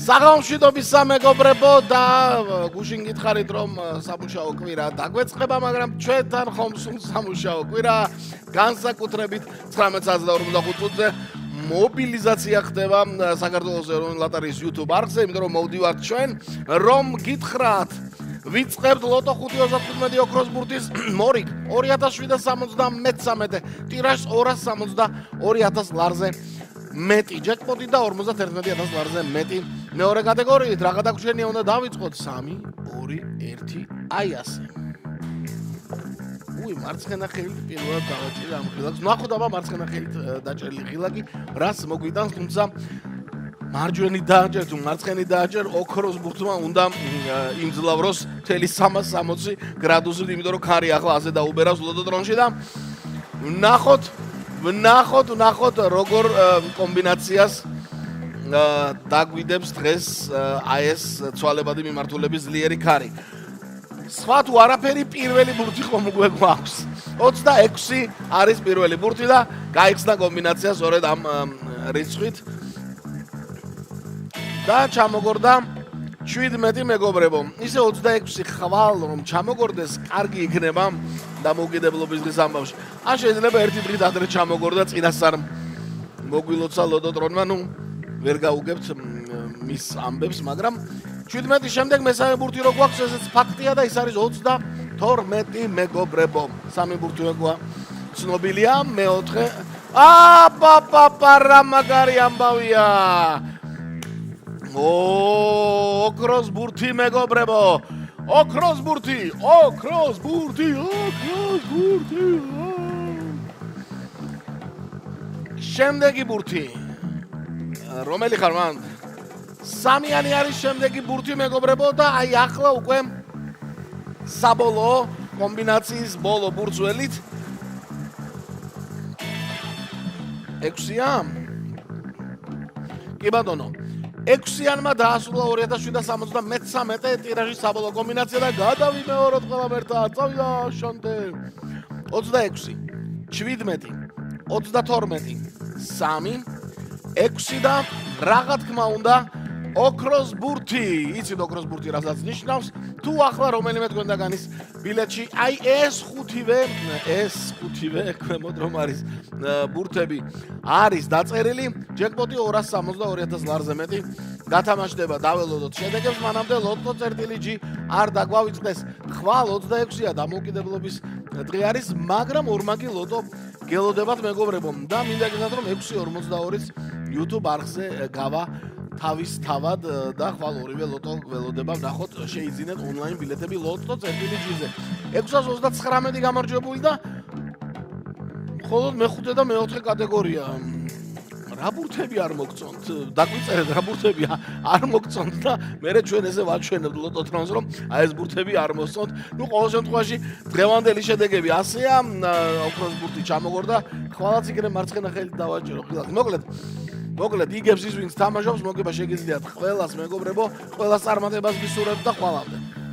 საღამოშვიდობის სამეგობრებო და გუშინ გითხარით რომ სამუშაო კვირა დაგვეწყება, მაგრამ ჩვენთან ხომ სულ სამუშაო კვირა განსაკუთრებით 19:45 წუთზე მობილიზაცია ხდება საქართველოს ეროვნული ლოტარიის YouTube არხზე, იმიტომ რომ მოვდივართ ჩვენ რომ გითხრათ ვიწყებთ ლოტო 5-25 ოქროს ბურთის მორიგ 2773 ტირაჟს 272,000 ლარზე მეტი ჯეკპოტი და 51,000 ლარზე მეტი მეორე კატეგორიით რა გადაგვრჩენია უნდა დავიწყოთ 3 2 1 აი ასე მარცხენა ხელით პირველად დავაჭირე ამ ღილაკს ნახოთ აბა მარცხენა ხელით დაჭერილი ღილაკი რას მოგვიტანს თუმცა მარჯვენი დააჭერ თუ მარცხენი დააჭერ ოქროს ბურთმა უნდა იმძლავროს მთელი 360 გრადუსით იმიტომ რომ ქარი ახლა ასე დაუბერავს ლოტოტრონში და ვნახოთ როგორ კომბინაციას დაგვიდებს დღეს აი ეს ცვალებადი მიმართულების ძლიერი ქარი. სხვა თუ არაფერი პირველი ბურთი ხომ გვაქვს. 26 არის პირველი ბურთი და გაიხსნა კომბინაცია სწორედ ამ რიცხვით. და ჩამოგორდა 17 მეგობრებო. ისე 26 ხვალ რომ ჩამოგორდეს, კარგი იქნება დამოუკიდებლობის დღის ამბავში. ან შეიძლება ერთი დღით ადრე ჩამოგორდა წინასწარ მოგვილოცა ლოტოტრონმა, ნუ ვერ გაუგებთ მის ამბებს, მაგრამ 17 შემდეგ მესამე ბურთი რო გვაქვს, ესეც ფაქტია და ის არის 32 მეგობრებო. სამი ბურთი გვაქვს ცნობილია, მეოთხე აპაპაპა რა მაგარი ამბავია. ოქროს ბურთი მეგობრებო. ოქროს ბურთი. შემდეგი ბურთი. რომელი ხარ მან? სამიანი არის შემდეგი ბურთი მეგობრებო და აი ახლა უკვე საბოლოო კომბინაციის ბოლო ბურთს ველით. 6-ია? კი ბატონო. 6-იანმა დაასრულა 2773 ტირაჟის საბოლოო კომბინაცია და გადავიმეოროთ ყველამ ერთად. წავიდა შანტე. 26, 17, 32, 3, 6 და რაღა თქმა უნდა ოქროს ბურთი. იცით ოქროს ბურთი რასაც ნიშნავს? თუ ახლა რომელიმე თქვენდაგანის ბილეთში აი ეს ხუთივე ქვემოთ რომ არის ბურთები არის დაწერილი, ჯეკპოტი 262,000 ლარზე მეტი გათამაშდება. დაველოდოთ შედეგებს, მანამდე ლოტო წერტილი G არ დაგვავიწყდეს. ხვალ 26-ია დამოუკიდებლობის დღე არის, მაგრამ ორმაგი ლოტო გელოდებათ მეგობრებო. და მინდა გითხრათ რომ 6.42-ს YouTube არხზე გავა თავისთავად და ხვალ ორივე ლოტო ველოდება. ნახოთ, შეიძინეთ ონლაინ ბილეთები ლოტო წერტილი G-ზე. 629 გამარჯვებული და მხოლოდ მეხუთე და მეოთხე კატეგორია. რა ბურთები არ მოგწონთ? დაგვიწერეთ რა ბურთები არ მოგწონთ და მერე ჩვენ ესე ვაჩვენებთ ლოტოტრონს რომ აი ეს ბურთები არ მოსწონთ. ნუ ყოველ შემთხვევაში დღევანდელი შედეგები ასეა. ოქროს ბურთი ჩამოგორდა, ხვალაც იქნებ მარცხენა ხელით დავაჭერო ღილაკს. მოკლედ იგებს ის ვინც თამაშობს, მოგება შეგიძლიათ ყველას მეგობრებო, ყველას წარმატებას გისურვებთ და ხვალამდე.